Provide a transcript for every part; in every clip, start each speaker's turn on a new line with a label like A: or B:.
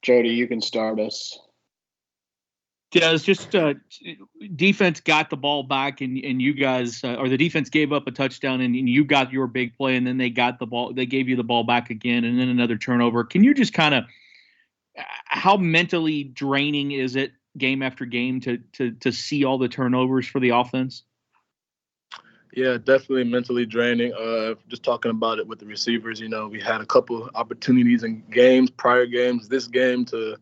A: Jody, you can start us.
B: Yeah, it's just defense got the ball back, and you guys, or the defense gave up a touchdown, and you got your big play, and then they got the ball. They gave you the ball back again, and then another turnover. Can you just kind of, how mentally draining is it game after game to see all the turnovers for the offense?
C: Yeah, definitely mentally draining. Just talking about it with the receivers, we had a couple opportunities in games, prior games, this game to,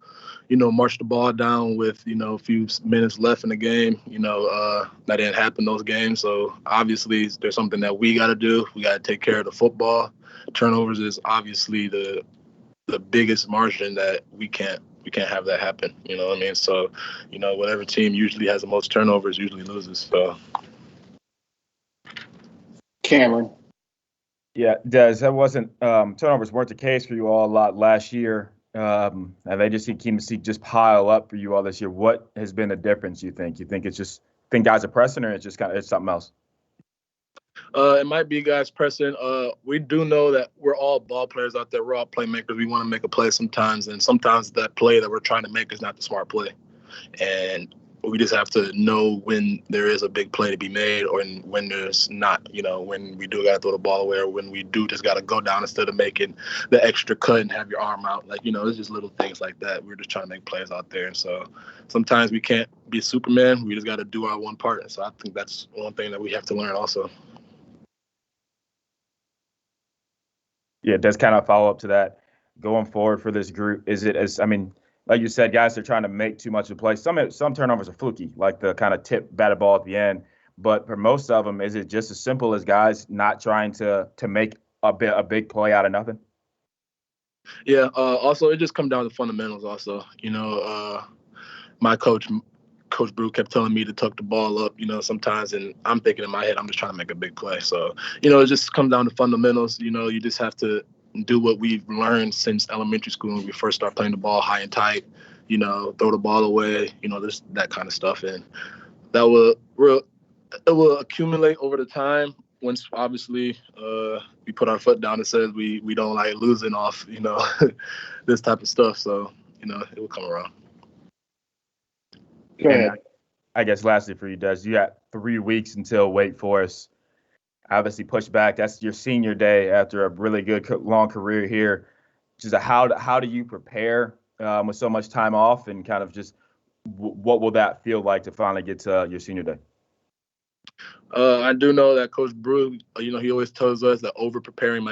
C: march the ball down with, a few minutes left in the game. That didn't happen those games. So obviously there's something that we got to do. We got to take care of the football. Turnovers is obviously the biggest margin that we can't have that happen. You know what I mean? So, whatever team usually has the most turnovers usually loses. So.
A: Cameron.
D: Yeah, Dez, that wasn't turnovers weren't the case for you all a lot last year. And they just seem to just pile up for you all this year. What has been the difference, you think? You think it's just guys are pressing, or it's just it's something else?
C: It might be guys pressing. We do know that we're all ball players out there. We're all playmakers. We want to make a play sometimes, and sometimes that play that we're trying to make is not the smart play. And we just have to know when there is a big play to be made, or when there's not, when we do got to throw the ball away, or when we do just got to go down instead of making the extra cut and have your arm out. It's just little things like that. We're just trying to make plays out there. And so sometimes we can't be Superman. We just got to do our one part. And so I think that's one thing that we have to learn also.
D: Yeah, it does kind of follow up to that. Going forward for this group, is it like you said, guys are trying to make too much of a play. Some turnovers are fluky, like the kind of tip batted ball at the end. But for most of them, is it just as simple as guys not trying to make a big play out of nothing?
C: Yeah. Also, it just comes down to fundamentals. Also, my coach Brew kept telling me to tuck the ball up. Sometimes, and I'm thinking in my head, I'm just trying to make a big play. So, it just comes down to fundamentals. You just have to do what we've learned since elementary school when we first start playing the ball high and tight, throw the ball away, there's that kind of stuff. And that will accumulate over the time once obviously we put our foot down and says we don't like losing off, this type of stuff. So, it will come around.
A: Go ahead.
D: I guess lastly for you, Dez, you got 3 weeks until Wake Forest. Obviously pushed back. That's your senior day after a really good long career here. Just how do you prepare with so much time off, and kind of just what will that feel like to finally get to your senior day?
C: I do know that Coach Brew, he always tells us that over preparing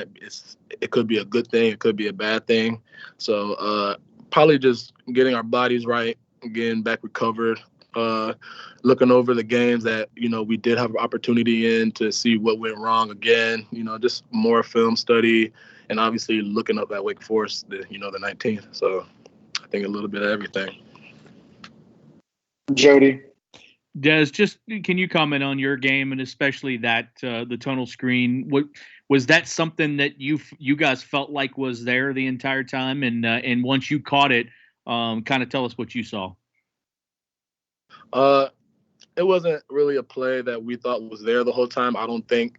C: it could be a good thing, it could be a bad thing. So probably just getting our bodies right, getting back recovered. Looking over the games that, we did have an opportunity in to see what went wrong again, just more film study, and obviously looking up at Wake Forest, the 19th. So I think a little bit of everything.
A: Jody.
B: Dez, just can you comment on your game, and especially that the tunnel screen? What was that something that you guys felt like was there the entire time, and once you caught it, kind of tell us what you saw?
C: It wasn't really a play that we thought was there the whole time. I don't think.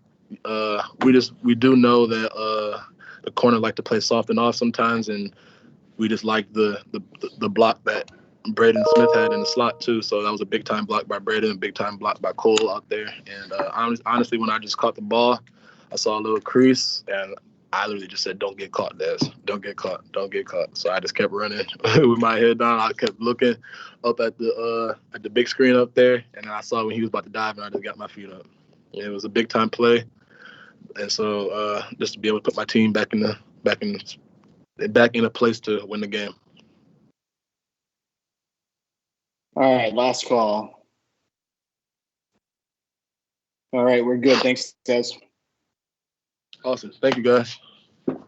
C: We do know that the corner like to play soft and off sometimes, and we just like the block that Braden Smith had in the slot too. So that was a big time block by Braden, a big time block by Cole out there. And honestly, when I just caught the ball, I saw a little crease, and I literally just said, "Don't get caught, Dez. Don't get caught. Don't get caught." So I just kept running with my head down. I kept looking up at the big screen up there, and then I saw when he was about to dive, and I just got my feet up. And it was a big time play, and so just to be able to put my team back in a place to win the game.
A: All right, last call. All right, we're good. Thanks, Dez.
C: Awesome. Thank you, guys.